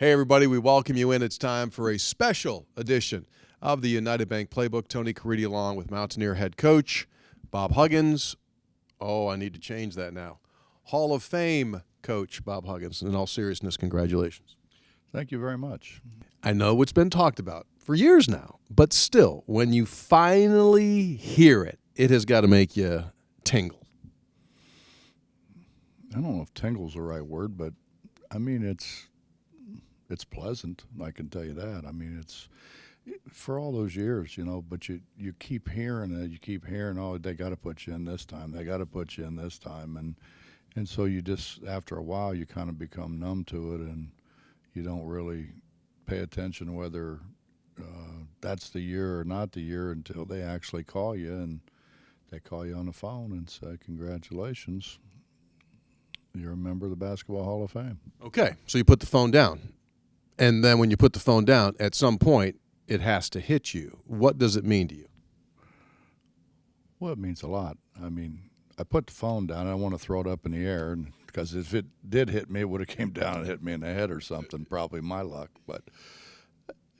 Hey, everybody, we welcome you in. It's time for a special edition of the United Bank Playbook. Tony Caridi along with Mountaineer head coach Bob Huggins. Oh, I need to change that now. Hall of Fame coach Bob Huggins. In all seriousness, congratulations. Thank you very much. I know it's been talked about for years now, but still, when you finally hear it, it has got to make you tingle. I don't know if tingle's the right word, but I mean it's pleasant. I can tell you that. I mean it's for all those years, but you keep hearing it. You keep hearing, oh, they got to put you in this time. They got to put you in this time, and so you just after a while you kind of become numb to it, and you don't really pay attention whether that's the year or not the year until they actually call you, and they call you on the phone and say, congratulations, you're a member of the Basketball Hall of Fame. Okay, so you put the phone down. And then when you put the phone down, at some point, it has to hit you. What does it mean to you? Well, it means a lot. I mean, I put the phone down. And I want to throw it up in the air, because if it did hit me, it would have came down and hit me in the head or something. Probably my luck. But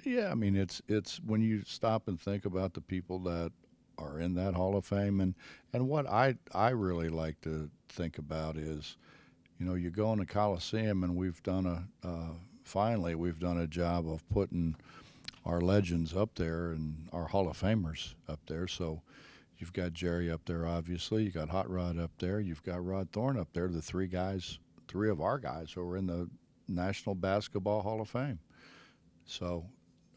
yeah, I mean, it's when you stop and think about the people that are in that Hall of Fame, and what I really like to think about is, you go in the Coliseum, and we've done finally we've done a job of putting our legends up there and our Hall of Famers up there. So you've got Jerry up there, obviously. You got Hot Rod up there. You've got Rod Thorne up there. The three of our guys who are in the National Basketball Hall of Fame. So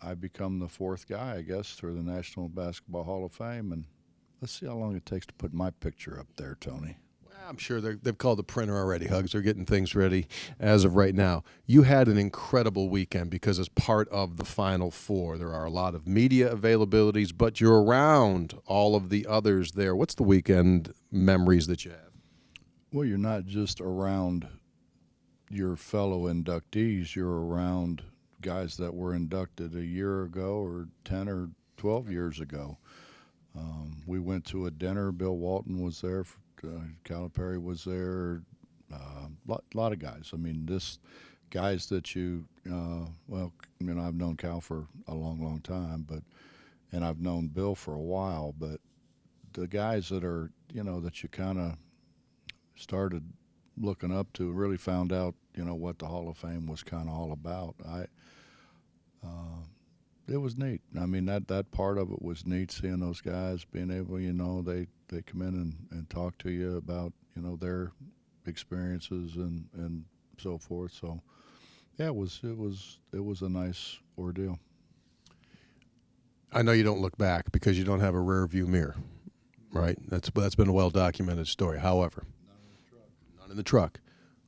I become the fourth guy, I guess, through the National Basketball Hall of Fame. And let's see how long it takes to put my picture up there, Tony. I'm sure they've called the printer already, Hugs. They're getting things ready as of right now. You had an incredible weekend because as part of the Final Four, there are a lot of media availabilities, but you're around all of the others there. What's the weekend memories that you have? Well, you're not just around your fellow inductees. You're around guys that were inducted a year ago or 10 or 12 years ago. We went to a dinner. Bill Walton was there. Calipari was there. Lot of guys. I mean, guys that I've known Cal for a long, long time, and I've known Bill for a while. But the guys that are, that you kind of started looking up to, really found out, what the Hall of Fame was kind of all about. It was neat. I mean, that part of it was neat, seeing those guys, being able, they come in and talk to you about, their experiences and so forth. So, yeah, it was a nice ordeal. I know you don't look back because you don't have a rear view mirror, right? That's been a well-documented story. However, none in the truck.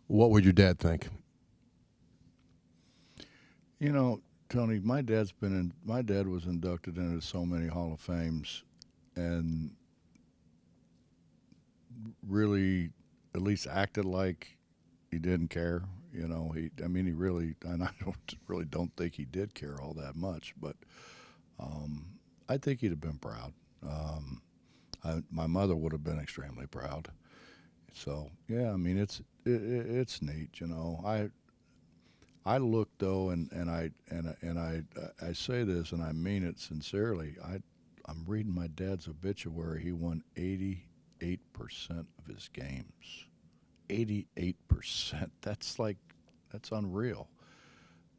What would your dad think? Tony, my dad was inducted into so many Hall of Fames, and really at least acted like he didn't care. He really, and I don't think he did care all that much, but I think he'd have been proud. My mother would have been extremely proud. So yeah, I mean it's neat. I look though, and I say this, and I mean it sincerely. I'm reading my dad's obituary. He won 88% of his games. 88%. That's unreal.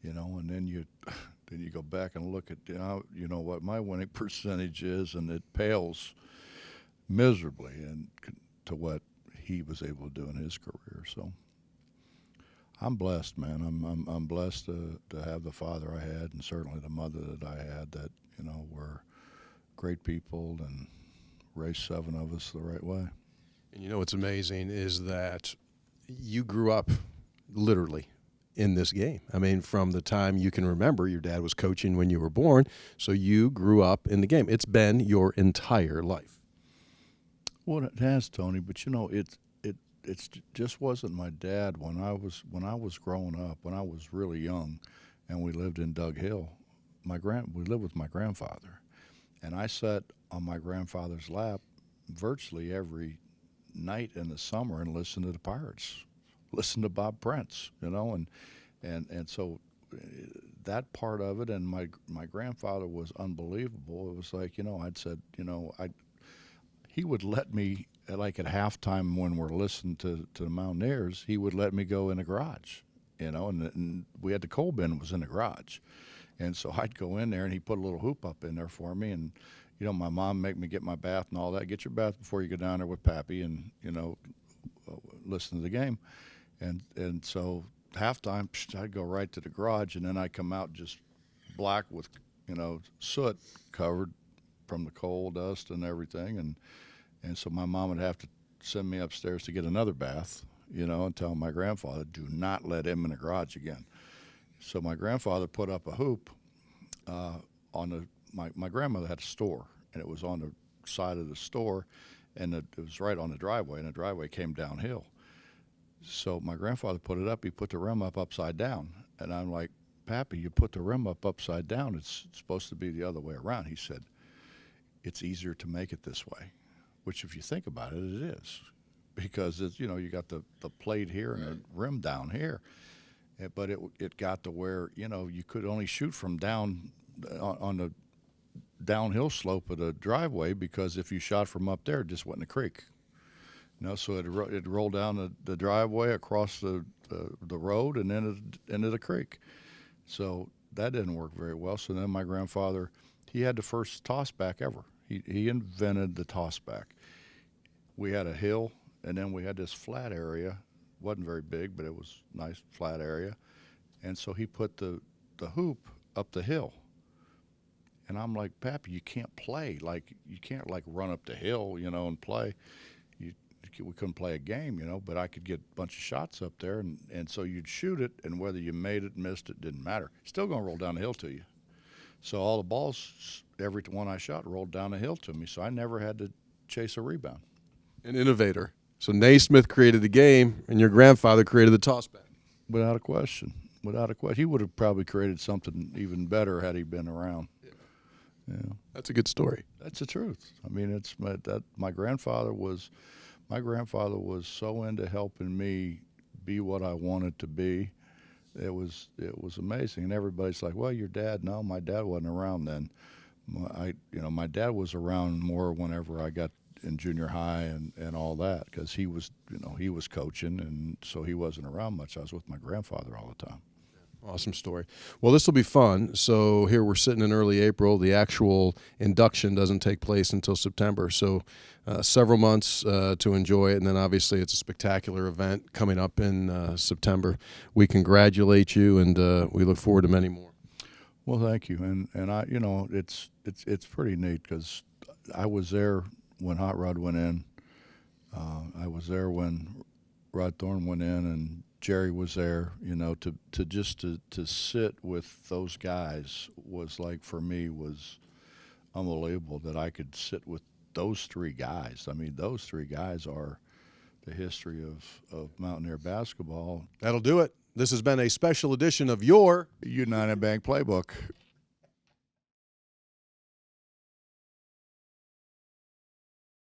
And then you go back and look at what my winning percentage is, and it pales miserably to what he was able to do in his career. So I'm blessed, man. I'm blessed to have the father I had, and certainly the mother that I had, that were great people and raised 7 of us the right way. And what's amazing is that you grew up literally in this game. I mean, from the time you can remember, your dad was coaching when you were born, so you grew up in the game. It's been your entire life. Well, it has, Tony, but it just wasn't my dad when I was growing up, when I was really young, and we lived in Doug Hill. We lived with my grandfather, and I sat on my grandfather's lap virtually every night in the summer and listened to the Pirates, listened to Bob Prince, and so that part of it, and my grandfather was unbelievable. It was like, I'd said, he would let me, like at halftime when we're listening to the Mountaineers, he would let me go in the garage, and we had the coal bin was in the garage. And so I'd go in there, and he put a little hoop up in there for me. And, my mom make me get my bath and all that. Get your bath before you go down there with Pappy and, listen to the game. And so halftime, I'd go right to the garage, and then I'd come out just black with, soot covered from the coal dust and everything. And so my mom would have to send me upstairs to get another bath, and tell my grandfather, do not let him in the garage again. So my grandfather put up a hoop my grandmother had a store, and it was on the side of the store, and it was right on the driveway, and the driveway came downhill. So my grandfather put it up. He put the rim up upside down, and I'm like, Pappy, you put the rim up upside down. It's supposed to be the other way around. He said, it's easier to make it this way, which if you think about it, it is, because it's, you got the plate here and the rim down here. But it got to where, you could only shoot from down on the downhill slope of the driveway, because if you shot from up there, it just went in the creek. So it'd roll down the driveway across the road and then into the creek. So that didn't work very well. So then my grandfather, he had the first toss back ever. He invented the toss back. We had a hill, and then we had this flat area. Wasn't very big, but it was a nice flat area. And so he put the hoop up the hill. And I'm like, Pappy, you can't play. Like, you can't, run up the hill, and play. We couldn't play a game, but I could get a bunch of shots up there. And so you'd shoot it, and whether you made it, missed it, didn't matter. Still going to roll down the hill to you. So all the balls, every one I shot, rolled down the hill to me. So I never had to chase a rebound. An innovator. So Naismith created the game, and your grandfather created the tossback. Without a question. Without a question. He would have probably created something even better had he been around. Yeah. That's a good story. That's the truth. I mean, my grandfather was so into helping me be what I wanted to be. It was amazing. And everybody's like, well, your dad. No, my dad wasn't around then. My dad was around more whenever I got in junior high and all that, because he was coaching, and so he wasn't around much. I was with my grandfather all the time. Awesome story. Well, this will be fun. So here we're sitting in early April. The actual induction doesn't take place until September. So several months to enjoy it. And then obviously it's a spectacular event coming up in September. We congratulate you, and we look forward to many more. Well, thank you. And I, it's pretty neat, because I was there when Hot Rod went in. I was there when Rod Thorne went in, and Jerry was there. To sit with those guys was, like, for me, was unbelievable that I could sit with those three guys. I mean, those three guys are the history of Mountaineer basketball. That'll do it. This has been a special edition of your United Bank Playbook.